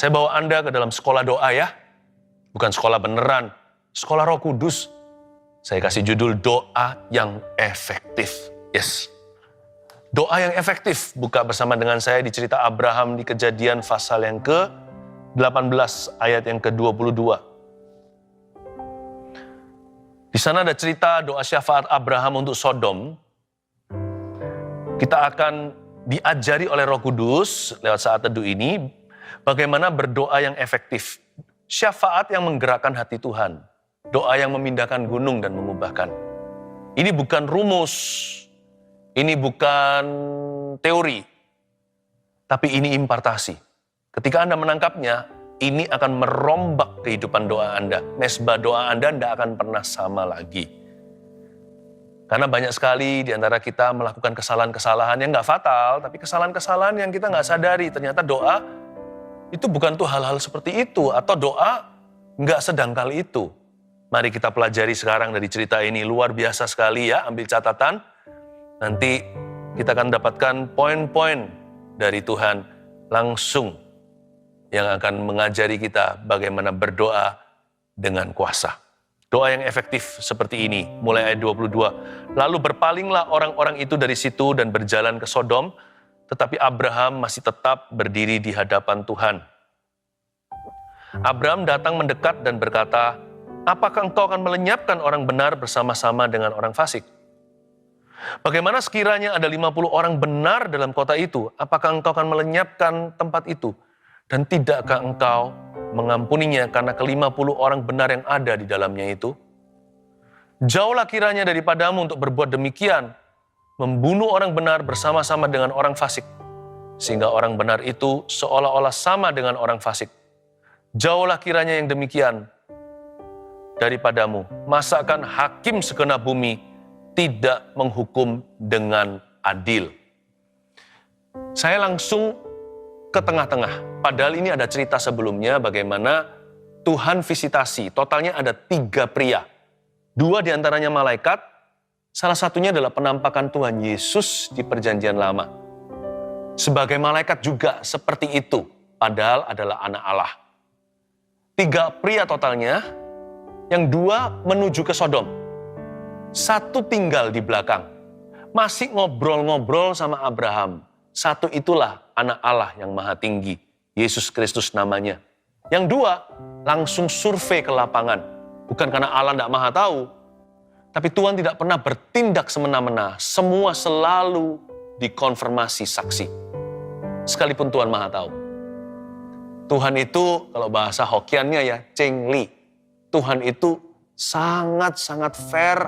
Saya bawa Anda ke dalam sekolah doa ya. Bukan sekolah beneran, sekolah Roh Kudus. Saya kasih judul doa yang efektif. Yes. Doa yang efektif. Buka bersama dengan saya di cerita Abraham di Kejadian pasal yang ke-18 ayat yang ke-22. Di sana ada cerita doa syafaat Abraham untuk Sodom. Kita akan diajari oleh Roh Kudus lewat saat teduh ini bagaimana berdoa yang efektif. Syafaat yang menggerakkan hati Tuhan. Doa yang memindahkan gunung dan mengubahkan. Ini bukan rumus. Ini bukan teori. Tapi ini impartasi. Ketika Anda menangkapnya, ini akan merombak kehidupan doa Anda. Mesbah doa Anda tidak akan pernah sama lagi. Karena banyak sekali di antara kita melakukan kesalahan-kesalahan yang nggak fatal, tapi kesalahan-kesalahan yang kita nggak sadari. Ternyata doa itu bukan tuh hal-hal seperti itu, atau doa nggak sedangkal itu. Mari kita pelajari sekarang dari cerita ini, luar biasa sekali ya, ambil catatan. Nanti kita akan dapatkan poin-poin dari Tuhan langsung yang akan mengajari kita bagaimana berdoa dengan kuasa. Doa yang efektif seperti ini, mulai ayat 22. Lalu berpalinglah orang-orang itu dari situ dan berjalan ke Sodom, tetapi Abraham masih tetap berdiri di hadapan Tuhan. Abraham datang mendekat dan berkata, apakah engkau akan melenyapkan orang benar bersama-sama dengan orang fasik? Bagaimana sekiranya ada 50 orang benar dalam kota itu? Apakah engkau akan melenyapkan tempat itu? Dan tidakkah engkau mengampuninya karena ke-50 orang benar yang ada di dalamnya itu? Jauhlah kiranya daripadamu untuk berbuat demikian, membunuh orang benar bersama-sama dengan orang fasik, sehingga orang benar itu seolah-olah sama dengan orang fasik. Jauhlah kiranya yang demikian daripadamu. Masakan hakim segenap bumi tidak menghukum dengan adil? Saya langsung ke tengah-tengah. Padahal ini ada cerita sebelumnya bagaimana Tuhan visitasi. Totalnya ada 3 pria. 2 diantaranya malaikat, salah satunya adalah penampakan Tuhan Yesus di Perjanjian Lama. Sebagai malaikat juga seperti itu, padahal adalah anak Allah. 3 pria totalnya, yang 2 menuju ke Sodom. 1 tinggal di belakang, masih ngobrol-ngobrol sama Abraham. 1 itulah anak Allah yang maha tinggi, Yesus Kristus namanya. Yang 2 langsung survei ke lapangan. Bukan karena Allah tidak maha tahu, tapi Tuhan tidak pernah bertindak semena-mena. Semua selalu dikonfirmasi saksi. Sekalipun Tuhan maha tahu. Tuhan itu, kalau bahasa Hokiannya ya, cengli. Tuhan itu sangat-sangat fair,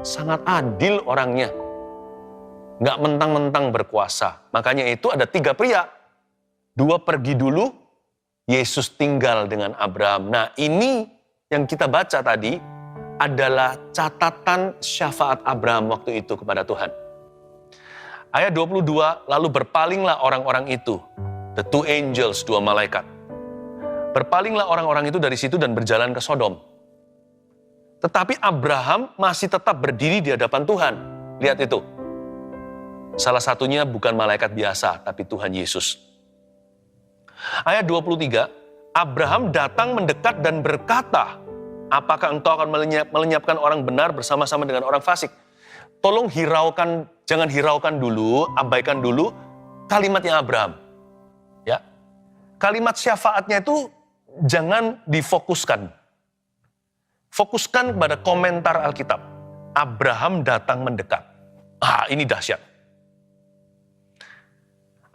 sangat adil orangnya. Nggak mentang-mentang berkuasa. Makanya itu ada 3 pria. 2 pergi dulu, Yesus tinggal dengan Abraham. Nah ini yang kita baca tadi adalah catatan syafaat Abraham waktu itu kepada Tuhan. Ayat 22, lalu berpalinglah orang-orang itu. The 2 angels, 2 malaikat. Berpalinglah orang-orang itu dari situ dan berjalan ke Sodom. Tetapi Abraham masih tetap berdiri di hadapan Tuhan. Lihat itu. Salah satunya bukan malaikat biasa, tapi Tuhan Yesus. Ayat 23, Abraham datang mendekat dan berkata, apakah engkau akan melenyapkan orang benar bersama-sama dengan orang fasik? Tolong hiraukan, jangan hiraukan dulu, abaikan dulu kalimatnya Abraham. Ya, kalimat syafaatnya itu jangan difokuskan. Fokuskan kepada komentar Alkitab. Abraham datang mendekat. Ini dahsyat.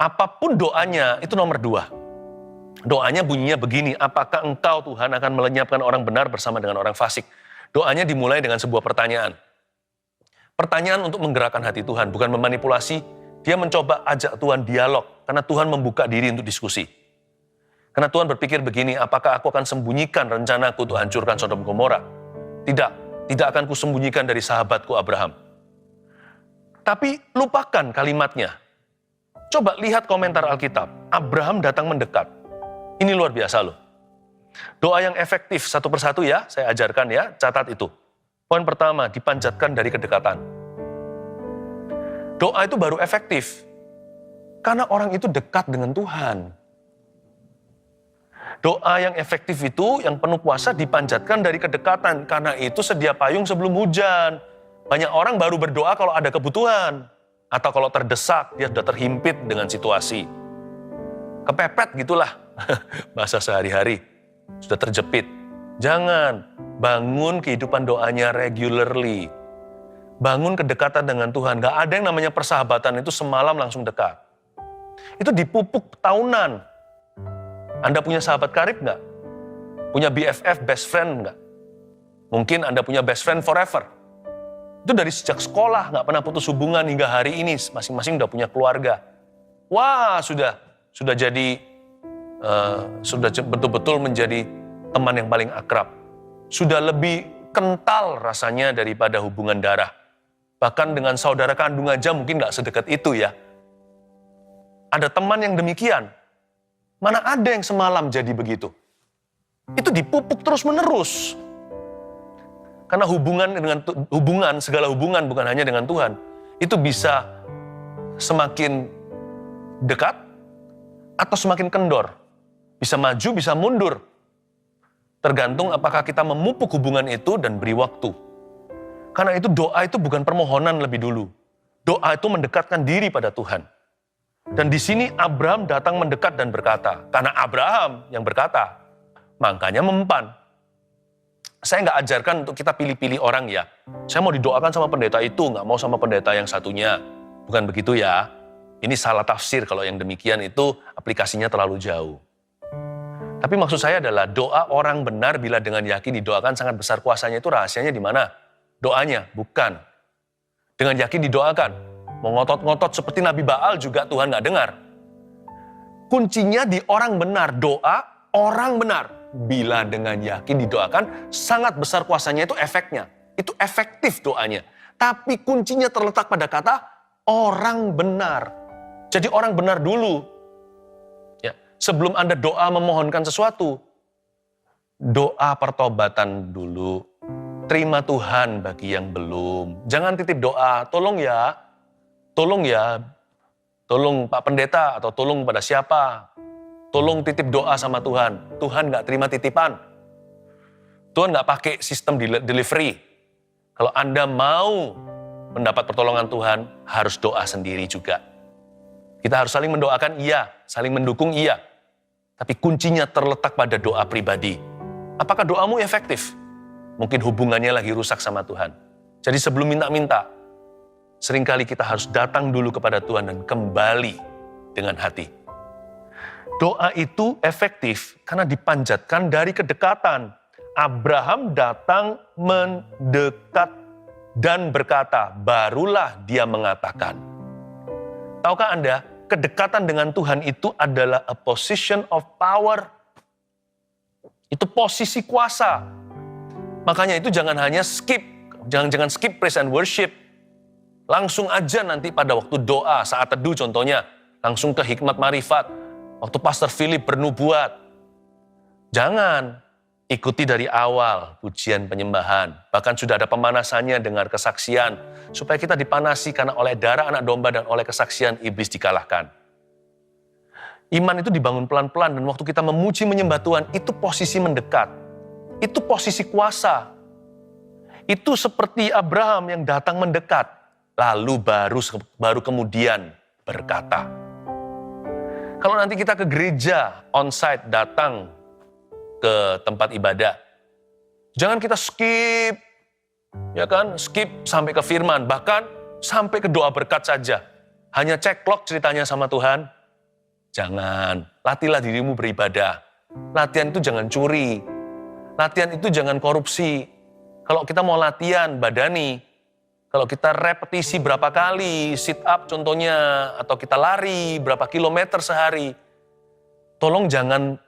Apapun doanya, itu nomor 2. Doanya bunyinya begini, apakah engkau Tuhan akan melenyapkan orang benar bersama dengan orang fasik? Doanya dimulai dengan sebuah pertanyaan. Pertanyaan untuk menggerakkan hati Tuhan, bukan memanipulasi. Dia mencoba ajak Tuhan dialog, karena Tuhan membuka diri untuk diskusi. Karena Tuhan berpikir begini, apakah aku akan sembunyikan rencanaku untuk hancurkan Sodom Gomora? Tidak akan kusembunyikan dari sahabatku Abraham. Tapi lupakan kalimatnya. Coba lihat komentar Alkitab. Abraham datang mendekat. Ini luar biasa loh. Doa yang efektif satu persatu ya, saya ajarkan ya, catat itu. Poin pertama, dipanjatkan dari kedekatan. Doa itu baru efektif karena orang itu dekat dengan Tuhan. Doa yang efektif itu, yang penuh kuasa dipanjatkan dari kedekatan. Karena itu sedia payung sebelum hujan. Banyak orang baru berdoa kalau ada kebutuhan. Atau kalau terdesak, dia sudah terhimpit dengan situasi. Kepepet gitulah, bahasa sehari-hari. Sudah terjepit. Jangan, bangun kehidupan doanya regularly. Bangun kedekatan dengan Tuhan. Gak ada yang namanya persahabatan itu semalam langsung dekat. Itu dipupuk tahunan. Anda punya sahabat karib nggak? Punya BFF, best friend nggak? Mungkin Anda punya best friend forever. Itu dari sejak sekolah, nggak pernah putus hubungan hingga hari ini, masing-masing udah punya keluarga. Wah, sudah jadi, sudah betul-betul menjadi teman yang paling akrab. Sudah lebih kental rasanya daripada hubungan darah. Bahkan dengan saudara kandung aja mungkin nggak sedekat itu ya. Ada teman yang demikian. Mana ada yang semalam jadi begitu? Itu dipupuk terus-menerus. Karena segala hubungan bukan hanya dengan Tuhan, itu bisa semakin dekat atau semakin kendor. Bisa maju, bisa mundur. Tergantung apakah kita memupuk hubungan itu dan beri waktu. Karena itu doa itu bukan permohonan lebih dulu. Doa itu mendekatkan diri pada Tuhan. Dan di sini Abraham datang mendekat dan berkata, karena Abraham yang berkata, makanya mempan. Saya nggak ajarkan untuk kita pilih-pilih orang ya. Saya mau didoakan sama pendeta itu, nggak mau sama pendeta yang satunya. Bukan begitu ya. Ini salah tafsir kalau yang demikian itu aplikasinya terlalu jauh. Tapi maksud saya adalah doa orang benar bila dengan yakin didoakan sangat besar kuasanya itu rahasianya di mana? Doanya, bukan. Dengan yakin didoakan. Mau ngotot-ngotot seperti Nabi Baal juga Tuhan nggak dengar. Kuncinya di orang benar, doa orang benar. Bila dengan yakin didoakan, sangat besar kuasanya itu efeknya. Itu efektif doanya. Tapi kuncinya terletak pada kata orang benar. Jadi orang benar dulu. Ya, sebelum Anda doa memohonkan sesuatu, doa pertobatan dulu. Terima Tuhan bagi yang belum. Jangan titip doa, tolong ya tolong Pak Pendeta atau tolong pada siapa. Tolong titip doa sama Tuhan. Tuhan nggak terima titipan. Tuhan nggak pakai sistem delivery. Kalau Anda mau mendapat pertolongan Tuhan, harus doa sendiri juga. Kita harus saling mendoakan, iya. Saling mendukung, iya. Tapi kuncinya terletak pada doa pribadi. Apakah doamu efektif? Mungkin hubungannya lagi rusak sama Tuhan. Jadi sebelum minta-minta, seringkali kita harus datang dulu kepada Tuhan dan kembali dengan hati. Doa itu efektif karena dipanjatkan dari kedekatan. Abraham datang mendekat dan berkata, barulah dia mengatakan. Tahukah Anda, kedekatan dengan Tuhan itu adalah a position of power. Itu posisi kuasa. Makanya itu jangan hanya skip, jangan skip praise and worship. Langsung aja nanti pada waktu doa, saat teduh contohnya, langsung ke hikmat marifat. Waktu Pastor Philip bernubuat. Jangan, ikuti dari awal pujian penyembahan. Bahkan sudah ada pemanasannya dengar kesaksian. Supaya kita dipanasi karena oleh darah anak domba dan oleh kesaksian iblis dikalahkan. Iman itu dibangun pelan-pelan dan waktu kita memuji menyembah Tuhan, itu posisi mendekat. Itu posisi kuasa. Itu seperti Abraham yang datang mendekat. Lalu baru kemudian berkata. Kalau nanti kita ke gereja, on-site, datang ke tempat ibadah. Jangan kita skip, ya kan? Skip sampai ke firman, bahkan sampai ke doa berkat saja. Hanya ceklok ceritanya sama Tuhan. Jangan, latihlah dirimu beribadah. Latihan itu jangan curi. Latihan itu jangan korupsi. Kalau kita mau latihan badani, kalau kita repetisi berapa kali, sit up contohnya, atau kita lari berapa kilometer sehari, tolong jangan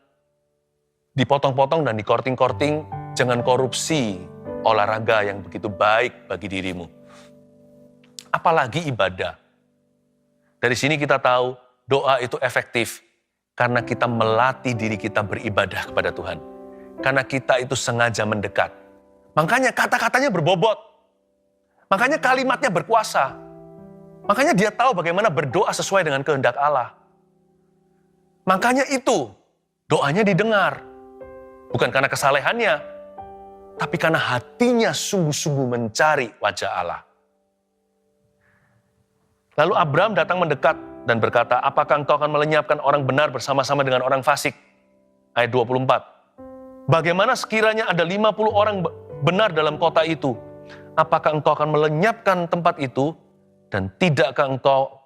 dipotong-potong dan dikorting-korting, jangan korupsi olahraga yang begitu baik bagi dirimu. Apalagi ibadah. Dari sini kita tahu doa itu efektif karena kita melatih diri kita beribadah kepada Tuhan. Karena kita itu sengaja mendekat. Makanya kata-katanya berbobot. Makanya kalimatnya berkuasa. Makanya dia tahu bagaimana berdoa sesuai dengan kehendak Allah. Makanya itu doanya didengar. Bukan karena kesalehannya, tapi karena hatinya sungguh-sungguh mencari wajah Allah. Lalu Abraham datang mendekat dan berkata, apakah engkau akan melenyapkan orang benar bersama-sama dengan orang fasik? Ayat 24. Bagaimana sekiranya ada 50 orang benar dalam kota itu? Apakah engkau akan melenyapkan tempat itu? Dan tidakkah engkau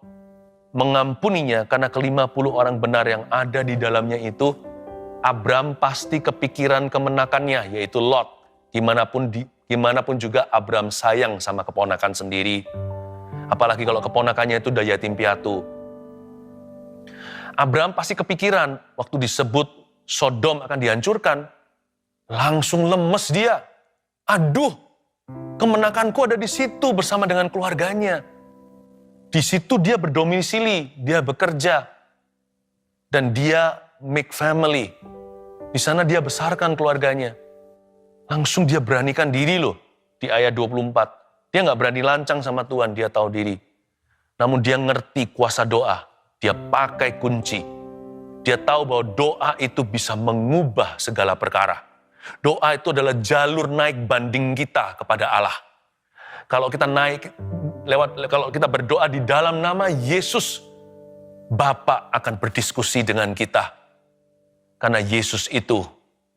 mengampuninya karena ke-50 orang benar yang ada di dalamnya itu? Abraham pasti kepikiran kemenakannya, yaitu Lot. Gimanapun juga Abraham sayang sama keponakan sendiri. Apalagi kalau keponakannya itu udah yatim piatu. Abraham pasti kepikiran waktu disebut Sodom akan dihancurkan. Langsung lemes dia. Aduh, kemenakanku ada di situ bersama dengan keluarganya. Di situ dia berdomisili, dia bekerja. Dan dia make family. Di sana dia besarkan keluarganya. Langsung dia beranikan diri loh di ayat 24. Dia nggak berani lancang sama Tuhan, dia tahu diri. Namun dia ngerti kuasa doa. Dia pakai kunci. Dia tahu bahwa doa itu bisa mengubah segala perkara. Doa itu adalah jalur naik banding kita kepada Allah. Kalau kita kalau kita berdoa di dalam nama Yesus, Bapa akan berdiskusi dengan kita. Karena Yesus itu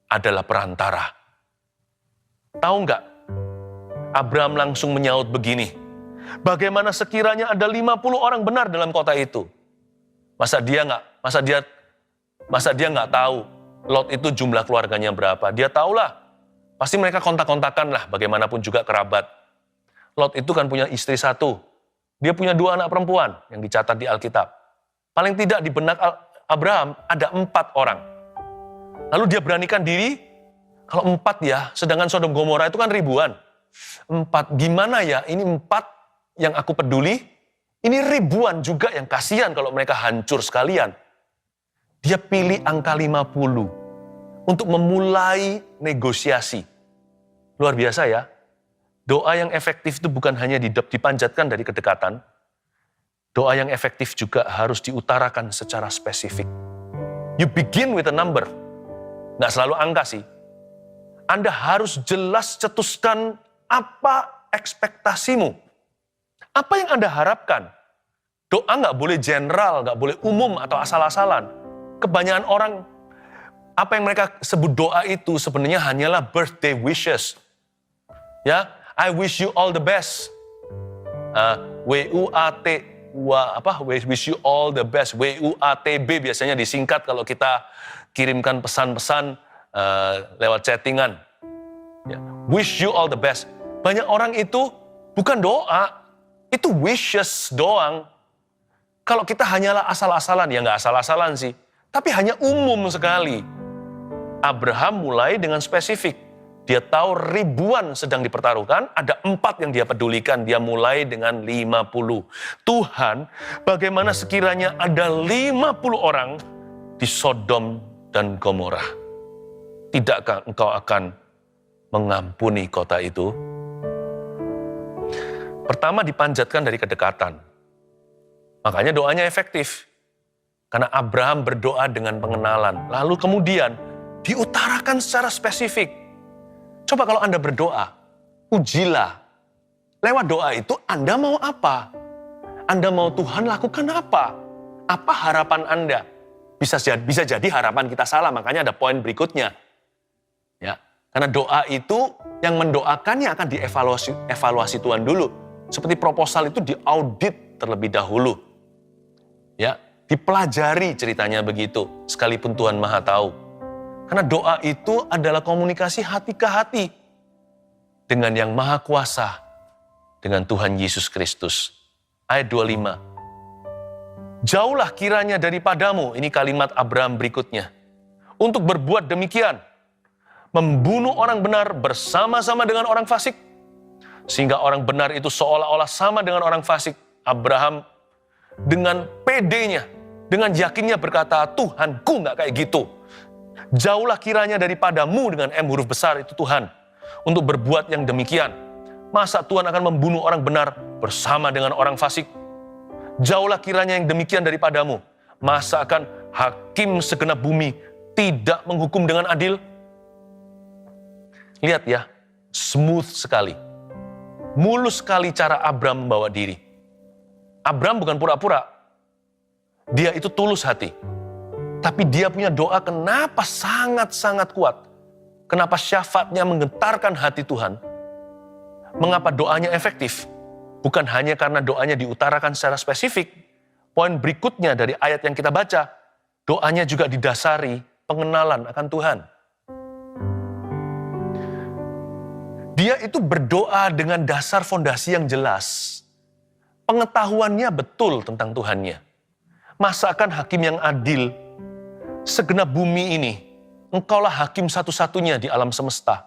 adalah perantara. Tahu nggak? Abraham langsung menyaut begini. Bagaimana sekiranya ada 50 orang benar dalam kota itu? Masa dia nggak tahu Lot itu jumlah keluarganya berapa? Dia tahulah. Pasti mereka kontak-kontakan lah, bagaimanapun juga kerabat. Lot itu kan punya istri satu. Dia punya 2 anak perempuan yang dicatat di Alkitab. Paling tidak di benak Abraham ada 4 orang. Lalu dia beranikan diri, kalau 4 ya, sedangkan Sodom Gomora itu kan ribuan. 4, gimana ya, ini 4 yang aku peduli, ini ribuan juga yang kasihan kalau mereka hancur sekalian. Dia pilih angka 50 untuk memulai negosiasi. Luar biasa ya. Doa yang efektif itu bukan hanya dipanjatkan dari kedekatan. Doa yang efektif juga harus diutarakan secara spesifik. You begin with a number. Nggak selalu angka sih. Anda harus jelas cetuskan apa ekspektasimu. Apa yang Anda harapkan. Doa nggak boleh general, nggak boleh umum atau asal-asalan. Kebanyakan orang, apa yang mereka sebut doa itu sebenarnya hanyalah birthday wishes. Ya, I wish you all the best. Wish you all the best. WUATB biasanya disingkat kalau kita kirimkan pesan-pesan lewat chattingan. Ya, wish you all the best. Banyak orang itu bukan doa, itu wishes doang. Kalau kita hanyalah asal-asalan, ya nggak asal-asalan sih, tapi hanya umum sekali. Abraham mulai dengan spesifik. Dia tahu ribuan sedang dipertaruhkan, ada 4 yang dia pedulikan, dia mulai dengan 50. Tuhan, bagaimana sekiranya ada 50 orang di Sodom dan Gomora? Tidakkah engkau akan mengampuni kota itu? Pertama dipanjatkan dari kedekatan. Makanya doanya efektif. Karena Abraham berdoa dengan pengenalan. Lalu kemudian diutarakan secara spesifik. Coba kalau Anda berdoa, ujilah. Lewat doa itu Anda mau apa? Anda mau Tuhan lakukan apa? Apa harapan Anda? Bisa jadi harapan kita salah, makanya ada poin berikutnya. Ya, karena doa itu yang mendoakannya akan dievaluasi Tuhan dulu. Seperti proposal itu diaudit terlebih dahulu. Ya, dipelajari ceritanya begitu, sekalipun Tuhan Maha tahu. Karena doa itu adalah komunikasi hati ke hati dengan yang Maha Kuasa, dengan Tuhan Yesus Kristus. Ayat 25. Jauhlah kiranya daripadamu, ini kalimat Abraham berikutnya, untuk berbuat demikian, membunuh orang benar bersama-sama dengan orang fasik, sehingga orang benar itu seolah-olah sama dengan orang fasik. Abraham dengan pedenya, dengan yakinnya berkata, Tuhanku nggak kayak gitu. Jauhlah kiranya daripadamu dengan M huruf besar itu Tuhan, untuk berbuat yang demikian. Masa Tuhan akan membunuh orang benar bersama dengan orang fasik? Jauhlah kiranya yang demikian daripadamu. Masa akan hakim segenap bumi tidak menghukum dengan adil? Lihat ya, smooth sekali. Mulus sekali cara Abram membawa diri. Abram bukan pura-pura. Dia itu tulus hati. Tapi dia punya doa kenapa sangat-sangat kuat. Kenapa syafaatnya menggetarkan hati Tuhan. Mengapa doanya efektif? Bukan hanya karena doanya diutarakan secara spesifik. Poin berikutnya dari ayat yang kita baca, doanya juga didasari pengenalan akan Tuhan. Dia itu berdoa dengan dasar fondasi yang jelas. Pengetahuannya betul tentang Tuhannya. Masakan hakim yang adil, segenap bumi ini, engkaulah hakim satu-satunya di alam semesta.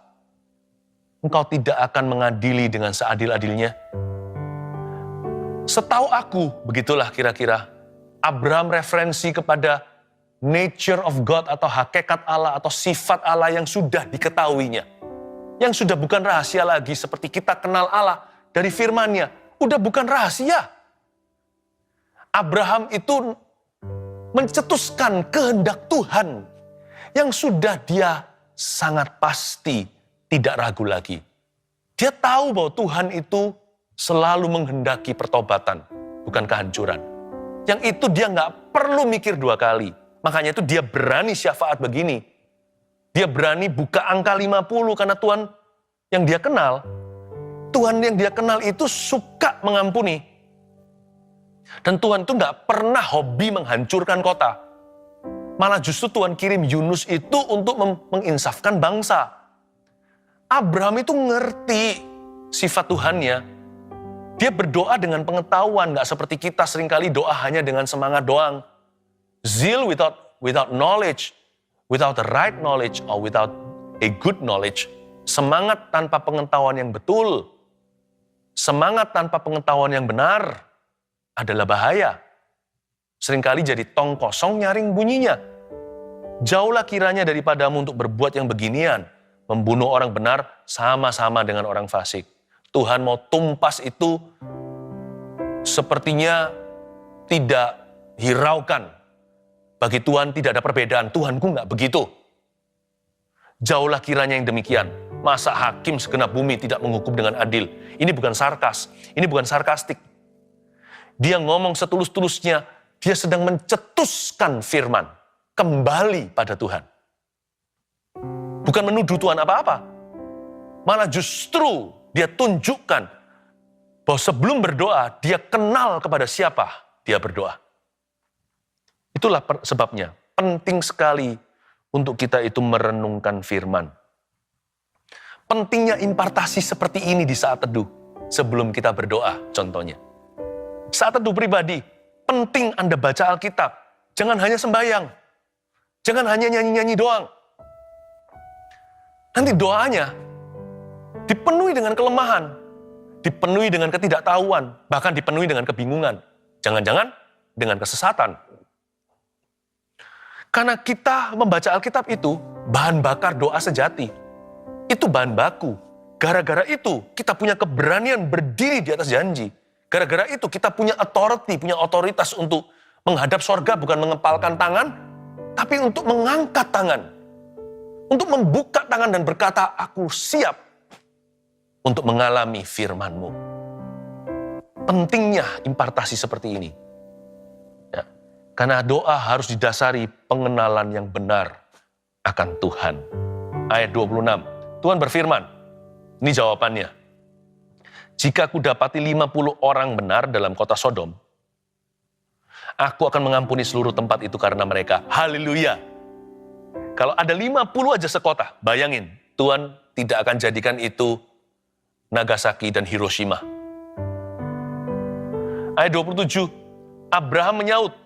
Engkau tidak akan mengadili dengan seadil-adilnya. Setahu aku, begitulah kira-kira, Abraham referensi kepada nature of God atau hakikat Allah atau sifat Allah yang sudah diketahuinya. Yang sudah bukan rahasia lagi seperti kita kenal Allah dari firman-Nya. Udah bukan rahasia. Abraham itu mencetuskan kehendak Tuhan yang sudah dia sangat pasti tidak ragu lagi. Dia tahu bahwa Tuhan itu selalu menghendaki pertobatan, bukan kehancuran. Yang itu dia nggak perlu mikir dua kali. Makanya itu dia berani syafaat begini. Dia berani buka angka 50 karena Tuhan yang dia kenal, Tuhan yang dia kenal itu suka mengampuni. Dan Tuhan itu nggak pernah hobi menghancurkan kota. Malah justru Tuhan kirim Yunus itu untuk menginsafkan bangsa. Abraham itu ngerti sifat Tuhannya. Dia berdoa dengan pengetahuan, nggak seperti kita seringkali doa hanya dengan semangat doang. Zeal without knowledge, without the right knowledge, or without a good knowledge. Semangat tanpa pengetahuan yang betul, semangat tanpa pengetahuan yang benar adalah bahaya. Seringkali jadi tong kosong nyaring bunyinya. Jauhlah kiranya daripadamu untuk berbuat yang beginian, membunuh orang benar sama-sama dengan orang fasik. Tuhan mau tumpas itu sepertinya tidak hiraukan. Bagi Tuhan tidak ada perbedaan, Tuhanku nggak begitu. Jauhlah kiranya yang demikian. Masa hakim segenap bumi tidak menghukum dengan adil? Ini bukan sarkas, ini bukan sarkastik. Dia ngomong setulus-tulusnya, dia sedang mencetuskan firman kembali pada Tuhan. Bukan menuduh Tuhan apa-apa. Malah justru dia tunjukkan bahwa sebelum berdoa, dia kenal kepada siapa dia berdoa. Itulah sebabnya penting sekali untuk kita itu merenungkan firman. Pentingnya impartasi seperti ini di saat teduh sebelum kita berdoa, contohnya. Saat teduh pribadi, penting Anda baca Alkitab. Jangan hanya sembahyang. Jangan hanya nyanyi-nyanyi doang. Nanti doanya dipenuhi dengan kelemahan, dipenuhi dengan ketidaktahuan, bahkan dipenuhi dengan kebingungan. Jangan-jangan dengan kesesatan. Karena kita membaca Alkitab itu bahan bakar doa sejati. Itu bahan baku. Gara-gara itu kita punya keberanian berdiri di atas janji. Gara-gara itu kita punya authority, punya otoritas untuk menghadap sorga, bukan mengepalkan tangan, tapi untuk mengangkat tangan. Untuk membuka tangan dan berkata, aku siap untuk mengalami firman-Mu. Pentingnya impartasi seperti ini. Ya, karena doa harus didasari pengenalan yang benar akan Tuhan. Ayat 26, Tuhan berfirman, ini jawabannya. Jika aku dapati 50 orang benar dalam kota Sodom, aku akan mengampuni seluruh tempat itu karena mereka. Haleluya. Kalau ada 50 aja sekota, bayangin, Tuhan tidak akan jadikan itu Nagasaki dan Hiroshima. Ayat 27, Abraham menyaut,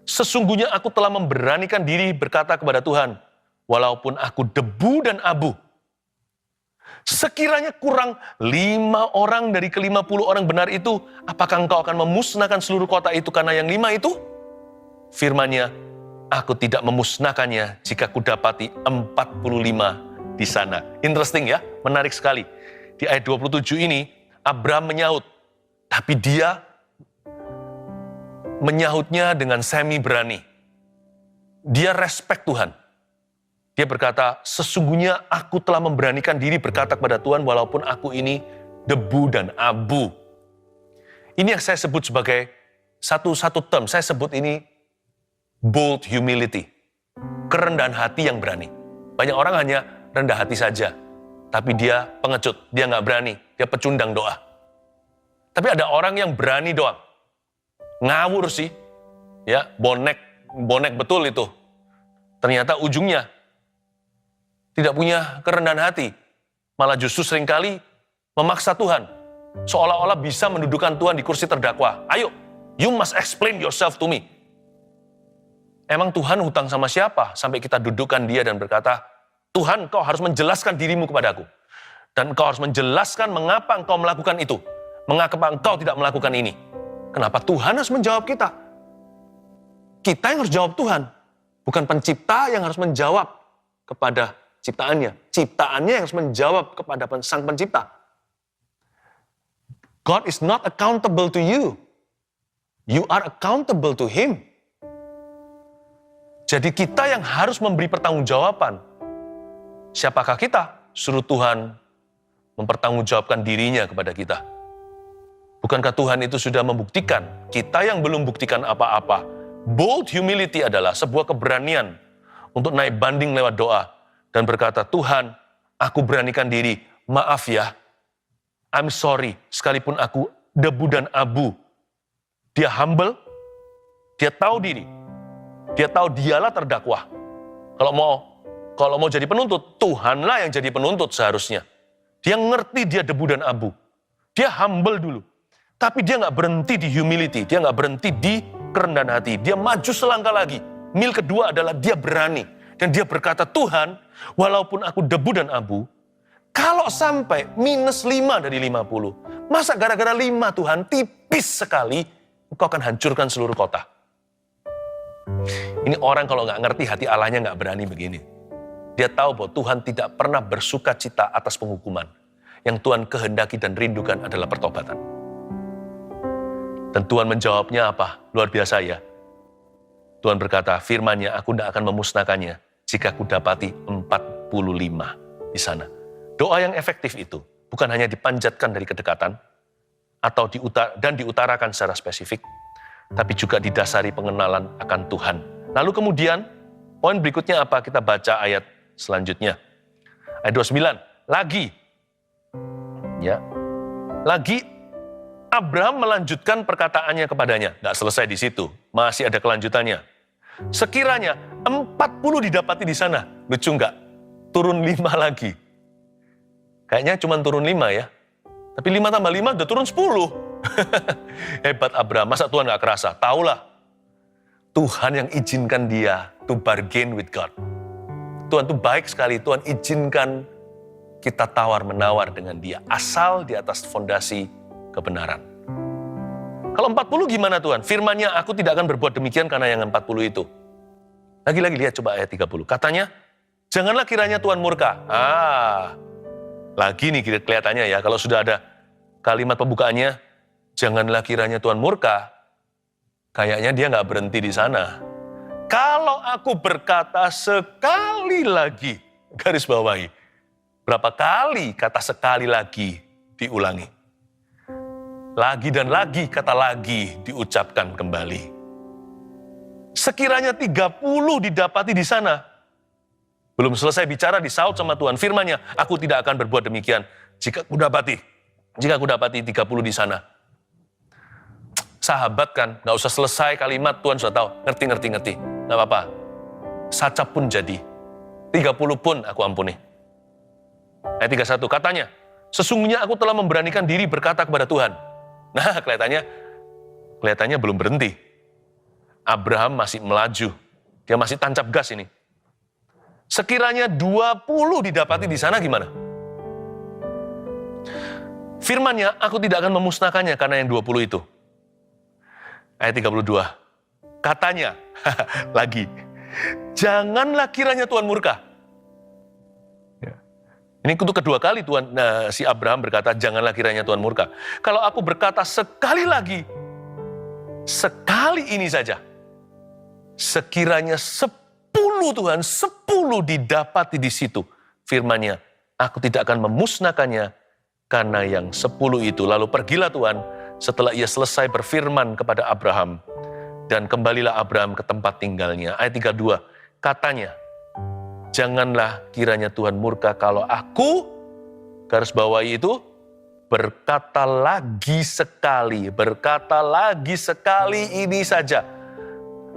sesungguhnya aku telah memberanikan diri berkata kepada Tuhan, walaupun aku debu dan abu, sekiranya kurang 5 orang dari ke-50 orang benar itu, apakah engkau akan memusnahkan seluruh kota itu karena yang 5 itu? Firman-Nya, aku tidak memusnahkannya jika kudapati 45 di sana. Interesting ya, menarik sekali. Di ayat 27 ini, Abraham menyaut, tapi dia menyahutnya dengan semi berani. Dia respect Tuhan. Dia berkata, sesungguhnya aku telah memberanikan diri berkata kepada Tuhan walaupun aku ini debu dan abu. Ini yang saya sebut sebagai satu term, saya sebut ini bold humility. Kerendahan hati yang berani. Banyak orang hanya rendah hati saja, tapi dia pengecut, dia nggak berani, dia pecundang doa. Tapi ada orang yang berani doang. Ngawur sih, ya bonek betul itu. Ternyata ujungnya tidak punya kerendahan hati, malah justru seringkali memaksa Tuhan, seolah-olah bisa mendudukan Tuhan di kursi terdakwa. Ayo, you must explain yourself to me. Emang Tuhan hutang sama siapa sampai kita dudukkan dia dan berkata, Tuhan, kau harus menjelaskan dirimu kepadaku. Dan kau harus menjelaskan mengapa engkau melakukan itu. Mengapa engkau tidak melakukan ini. Kenapa Tuhan harus menjawab kita? Kita yang harus jawab Tuhan. Bukan pencipta yang harus menjawab kepada ciptaannya. Ciptaannya yang harus menjawab kepada sang pencipta. God is not accountable to you. You are accountable to Him. Jadi kita yang harus memberi pertanggungjawaban. Siapakah kita? Suruh Tuhan mempertanggungjawabkan dirinya kepada kita. Bukankah Tuhan itu sudah membuktikan? Kita yang belum buktikan apa-apa. Bold humility adalah sebuah keberanian untuk naik banding lewat doa dan berkata, Tuhan, aku beranikan diri. Maaf ya, I'm sorry, sekalipun aku debu dan abu. Dia humble, dia tahu diri. Dia tahu dialah terdakwa. Kalau mau jadi penuntut, Tuhanlah yang jadi penuntut seharusnya. Dia ngerti dia debu dan abu. Dia humble dulu. Tapi dia nggak berhenti di humility. Dia nggak berhenti di kerendahan hati. Dia maju selangkah lagi. Mil kedua adalah dia berani. Dan dia berkata, Tuhan, walaupun aku debu dan abu, kalau sampai -5 dari 50, masa gara-gara 5 Tuhan, tipis sekali, engkau akan hancurkan seluruh kota. Ini orang kalau nggak ngerti hati Allahnya nggak berani begini. Dia tahu bahwa Tuhan tidak pernah bersuka cita atas penghukuman. Yang Tuhan kehendaki dan rindukan adalah pertobatan. Dan Tuhan menjawabnya apa? Luar biasa ya. Tuhan berkata, firman-Nya, aku tidak akan memusnahkannya jika ku dapati 45 di sana. Doa yang efektif itu bukan hanya dipanjatkan dari kedekatan atau diutarakan secara spesifik, tapi juga didasari pengenalan akan Tuhan. Lalu kemudian, poin berikutnya apa? Kita baca ayat selanjutnya. Ayat 29, lagi. Ya, lagi Abraham melanjutkan perkataannya kepadanya. Nggak selesai di situ, masih ada kelanjutannya. Sekiranya 40 didapati di sana. Lucu nggak? Turun 5 lagi. Kayaknya cuma turun 5 ya. Tapi 5 tambah 5 udah turun 10. Hebat Abraham, masa Tuhan nggak kerasa? Taulah, Tuhan yang izinkan dia to bargain with God. Tuhan tuh baik sekali, Tuhan izinkan kita tawar-menawar dengan dia. Asal di atas fondasi kebenaran. Kalau 40 gimana Tuhan? Firman-Nya, aku tidak akan berbuat demikian karena yang 40 itu. Lagi-lagi lihat coba ayat 30. Katanya, janganlah kiranya Tuhan murka. Lagi nih kelihatannya ya, kalau sudah ada kalimat pembukaannya, janganlah kiranya Tuhan murka, kayaknya dia nggak berhenti di sana. Kalau aku berkata sekali lagi, garis bawahi, berapa kali kata sekali lagi diulangi. Lagi dan lagi kata lagi diucapkan kembali. Sekiranya 30 didapati di sana. Belum selesai bicara disaut sama Tuhan. Firman-Nya, aku tidak akan berbuat demikian jika aku dapati 30 di sana. Sahabat kan, gak usah selesai kalimat, Tuhan sudah tahu. Ngerti. Gak apa-apa. Sacap pun jadi. 30 pun aku ampuni. Ayat 31, katanya, sesungguhnya aku telah memberanikan diri berkata kepada Tuhan. Nah, kelihatannya belum berhenti. Abraham masih melaju. Dia masih tancap gas ini. Sekiranya 20 didapati di sana gimana? Firman-Nya, aku tidak akan memusnahkannya karena yang 20 itu. Ayat 32. Katanya, lagi, janganlah kiranya Tuhan murka. Ini untuk kedua kali si Abraham berkata, janganlah kiranya Tuhan murka. Kalau aku berkata sekali lagi, sekali ini saja, sekiranya 10 Tuhan, 10 didapati di situ. Firman-Nya, aku tidak akan memusnahkannya karena yang 10 itu. Lalu pergilah Tuhan setelah ia selesai berfirman kepada Abraham. Dan kembalilah Abraham ke tempat tinggalnya. Ayat 32, katanya, janganlah kiranya Tuhan murka kalau aku, garis bawahi itu, berkata lagi sekali ini saja.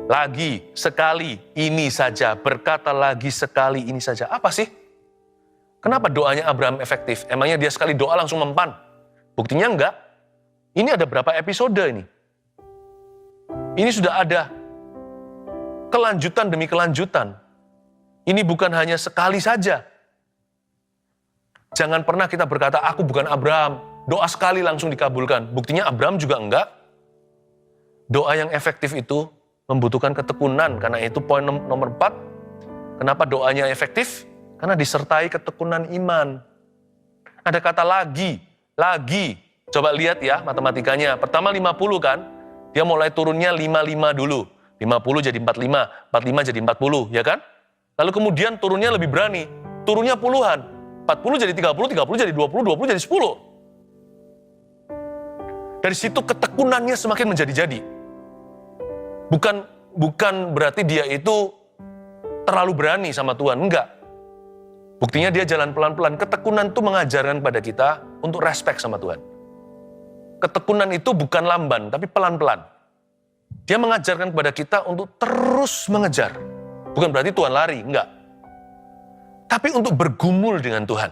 Lagi sekali ini saja, berkata lagi sekali ini saja. Apa sih? Kenapa doanya Abraham efektif? Emangnya dia sekali doa langsung mempan? Buktinya enggak. Ini ada berapa episode ini? Ini sudah ada kelanjutan demi kelanjutan. Ini bukan hanya sekali saja. Jangan pernah kita berkata, aku bukan Abraham. Doa sekali langsung dikabulkan. Buktinya Abraham juga enggak. Doa yang efektif itu membutuhkan ketekunan. Karena itu poin nomor 4. Kenapa doanya efektif? Karena disertai ketekunan iman. Ada kata lagi. Coba lihat ya matematikanya. Pertama 50 kan. Dia mulai turunnya 55 dulu. 50 jadi 45. 45 jadi 40, ya kan? Lalu kemudian turunnya lebih berani. Turunnya puluhan. 40 jadi 30, 30 jadi 20, 20 jadi 10. Dari situ ketekunannya semakin menjadi-jadi. Bukan berarti dia itu terlalu berani sama Tuhan, enggak. Buktinya dia jalan pelan-pelan. Ketekunan itu mengajarkan pada kita untuk respect sama Tuhan. Ketekunan itu bukan lamban, tapi pelan-pelan. Dia mengajarkan kepada kita untuk terus mengejar. Bukan berarti Tuhan lari, enggak. Tapi untuk bergumul dengan Tuhan.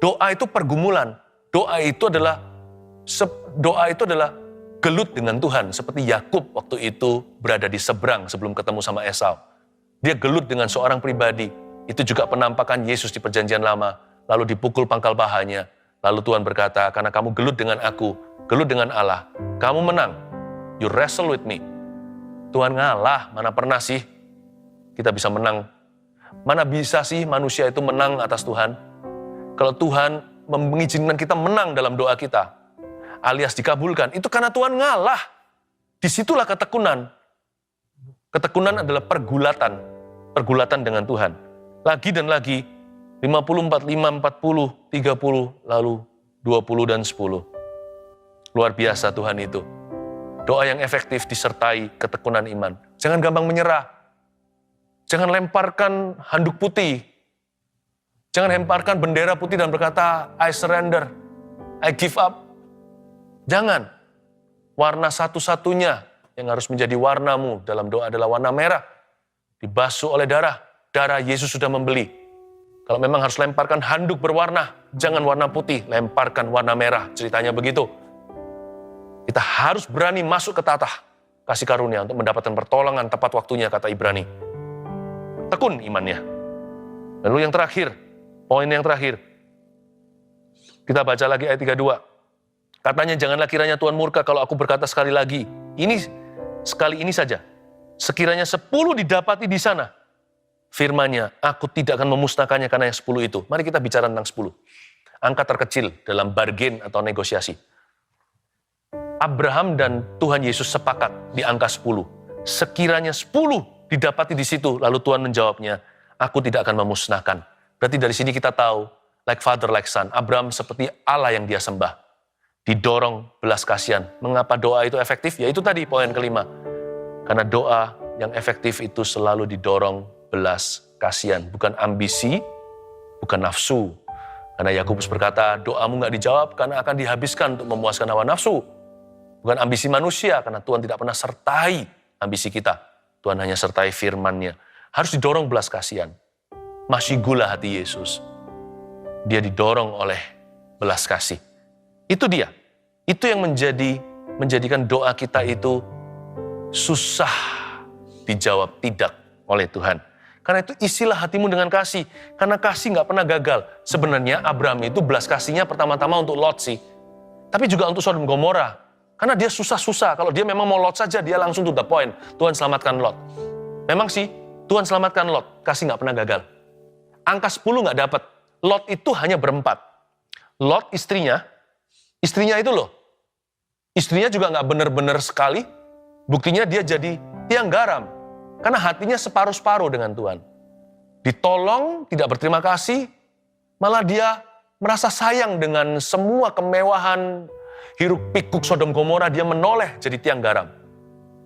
Doa itu pergumulan. Doa itu adalah gelut dengan Tuhan. Seperti Yakub waktu itu berada di seberang sebelum ketemu sama Esau. Dia gelut dengan seorang pribadi. Itu juga penampakan Yesus di perjanjian lama. Lalu dipukul pangkal pahanya. Lalu Tuhan berkata, karena kamu gelut dengan aku, gelut dengan Allah, kamu menang. You wrestle with me. Tuhan ngalah, mana pernah sih kita bisa menang? Mana bisa sih manusia itu menang atas Tuhan? Kalau Tuhan mengizinkan kita menang dalam doa kita, alias dikabulkan, itu karena Tuhan ngalah. Disitulah ketekunan. Ketekunan adalah pergulatan dengan Tuhan. Lagi dan lagi, 50, 45, 40, 30, lalu 20 dan 10. Luar biasa Tuhan itu. Doa yang efektif disertai ketekunan iman. Jangan gampang menyerah. Jangan lemparkan handuk putih. Jangan lemparkan bendera putih dan berkata, I surrender, I give up. Jangan. Warna satu-satunya yang harus menjadi warnamu dalam doa adalah warna merah. Dibasuh oleh darah. Darah Yesus sudah membeli. Kalau memang harus lemparkan handuk berwarna, jangan warna putih, lemparkan warna merah. Ceritanya begitu. Kita harus berani masuk ke tatah kasih karunia untuk mendapatkan pertolongan tepat waktunya, kata Ibrani. Tekun imannya. Lalu yang terakhir, poin yang terakhir. Kita baca lagi ayat 32. Katanya, janganlah kiranya Tuhan murka kalau aku berkata sekali lagi. Sekali ini saja. Sekiranya 10 didapati di sana. Firman-Nya, aku tidak akan memusnahkannya karena yang 10 itu. Mari kita bicara tentang 10. Angka terkecil dalam bargain atau negosiasi. Abraham dan Tuhan Yesus sepakat di angka 10. Sekiranya 10 didapati di situ, lalu Tuhan menjawabnya, aku tidak akan memusnahkan. Berarti dari sini kita tahu, like father, like son, Abraham seperti Allah yang dia sembah. Didorong belas kasihan. Mengapa doa itu efektif? Ya itu tadi poin kelima. Karena doa yang efektif itu selalu didorong belas kasihan. Bukan ambisi, bukan nafsu. Karena Yakobus berkata, doamu gak dijawab karena akan dihabiskan untuk memuaskan hawa nafsu. Bukan ambisi manusia, karena Tuhan tidak pernah sertai ambisi kita. Tuhan hanya sertai firman-Nya. Harus didorong belas kasihan. Masih gula hati Yesus. Dia didorong oleh belas kasih. Itu dia. Itu yang menjadikan doa kita itu susah dijawab tidak oleh Tuhan. Karena itu isilah hatimu dengan kasih. Karena kasih nggak pernah gagal. Sebenarnya Abraham itu belas kasihnya pertama-tama untuk Lot sih. Tapi juga untuk Sodom Gomora. Karena dia susah-susah. Kalau dia memang mau Lot saja, dia langsung to the point. Tuhan selamatkan Lot. Memang sih, Tuhan selamatkan Lot. Kasih nggak pernah gagal. Angka 10 nggak dapat. Lot itu hanya berempat. Lot istrinya itu loh. Istrinya juga nggak benar-benar sekali. Buktinya dia jadi tiang garam. Karena hatinya separuh-separuh dengan Tuhan. Ditolong, tidak berterima kasih, malah dia merasa sayang dengan semua kemewahan hiruk pikuk Sodom Gomora, dia menoleh jadi tiang garam.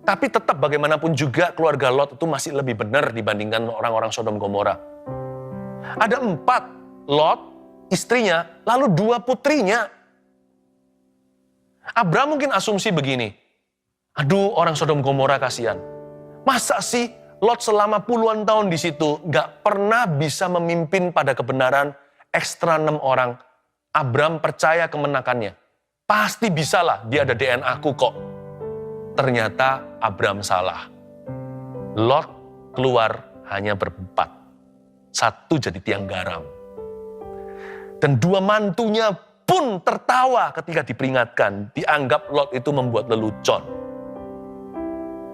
Tapi tetap bagaimanapun juga keluarga Lot itu masih lebih benar dibandingkan orang-orang Sodom Gomora. Ada 4 Lot, istrinya, lalu 2 putrinya. Abraham mungkin asumsi begini, aduh orang Sodom Gomora kasihan. Masa sih Lot selama puluhan tahun di situ gak pernah bisa memimpin pada kebenaran, ekstra 6 orang. Abraham percaya kemenakannya. Pasti bisalah, dia ada DNA-ku kok. Ternyata Abraham salah. Lot keluar hanya berempat. 1 jadi tiang garam. Dan 2 mantunya pun tertawa ketika diperingatkan. Dianggap Lot itu membuat lelucon.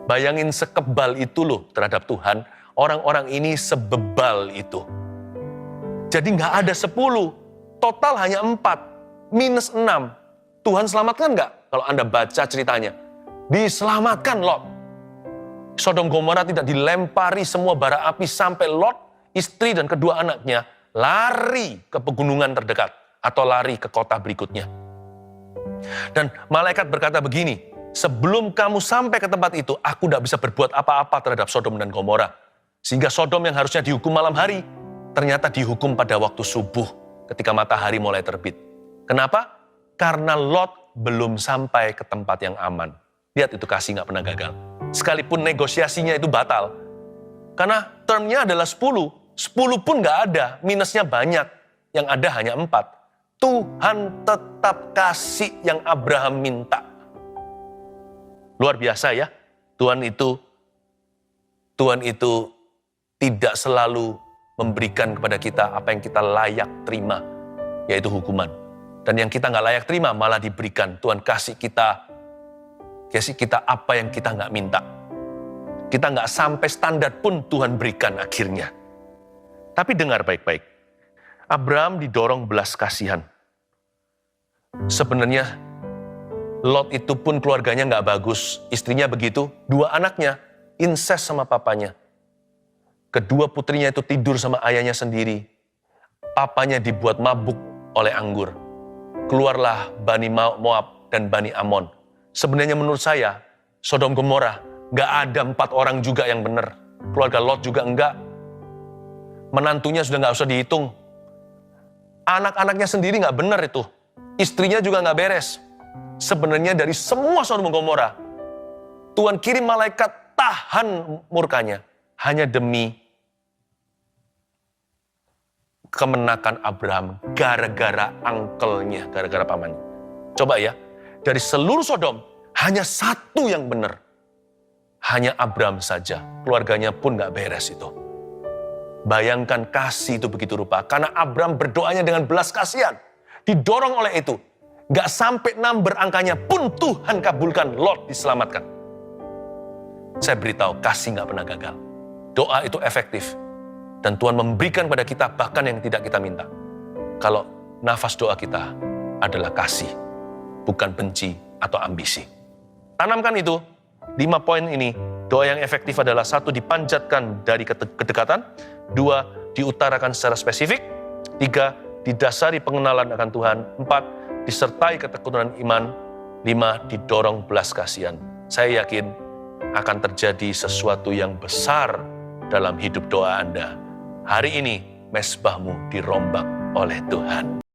Bayangin sekebal itu loh terhadap Tuhan. Orang-orang ini sebebal itu. Jadi nggak ada 10. Total hanya 4. Minus 6. Tuhan selamatkan nggak? Kalau Anda baca ceritanya. Diselamatkan Lot. Sodom Gomora tidak dilempari semua bara api sampai Lot, istri dan kedua anaknya lari ke pegunungan terdekat. Atau lari ke kota berikutnya. Dan malaikat berkata begini, sebelum kamu sampai ke tempat itu, aku tidak bisa berbuat apa-apa terhadap Sodom dan Gomora. Sehingga Sodom yang harusnya dihukum malam hari, ternyata dihukum pada waktu subuh ketika matahari mulai terbit. Kenapa? Karena Lot belum sampai ke tempat yang aman. Lihat itu kasih nggak pernah gagal. Sekalipun negosiasinya itu batal. Karena termnya adalah 10. 10 pun nggak ada, minusnya banyak. Yang ada hanya 4. Tuhan tetap kasih yang Abraham minta. Luar biasa ya, Tuhan itu tidak selalu memberikan kepada kita apa yang kita layak terima, yaitu hukuman. Dan yang kita nggak layak terima malah diberikan. Tuhan kasih kita apa yang kita nggak minta. Kita nggak sampai standar pun Tuhan berikan akhirnya. Tapi dengar baik-baik, Abraham didorong belas kasihan. Sebenarnya Lot itu pun keluarganya nggak bagus, istrinya begitu, 2 anaknya incest sama papanya. Kedua putrinya itu tidur sama ayahnya sendiri. Papanya dibuat mabuk oleh anggur. Keluarlah Bani Moab dan Bani Amon. Sebenarnya menurut saya, Sodom Gomora nggak ada 4 orang juga yang benar. Keluarga Lot juga enggak. Menantunya sudah nggak usah dihitung. Anak-anaknya sendiri nggak benar itu. Istrinya juga nggak beres. Sebenarnya dari semua Sodom Gomora, Tuhan kirim malaikat tahan murkanya hanya demi kemenakan Abraham gara-gara angkelnya, gara-gara pamannya. Coba ya, dari seluruh Sodom hanya 1 yang benar. Hanya Abraham saja, keluarganya pun nggak beres itu. Bayangkan kasih itu begitu rupa, karena Abraham berdoanya dengan belas kasihan, didorong oleh itu. Gak sampai 6 berangkanya pun Tuhan kabulkan, Lot diselamatkan. Saya beritahu, kasih gak pernah gagal. Doa itu efektif. Dan Tuhan memberikan pada kita bahkan yang tidak kita minta. Kalau nafas doa kita adalah kasih, bukan benci atau ambisi. Tanamkan itu, 5 poin ini. Doa yang efektif adalah 1, dipanjatkan dari kedekatan. 2, diutarakan secara spesifik. 3, didasari pengenalan akan Tuhan. 4, disertai ketekunan iman. 5, didorong belas kasihan. Saya yakin akan terjadi sesuatu yang besar dalam hidup doa Anda. Hari ini, mezbahmu dirombak oleh Tuhan.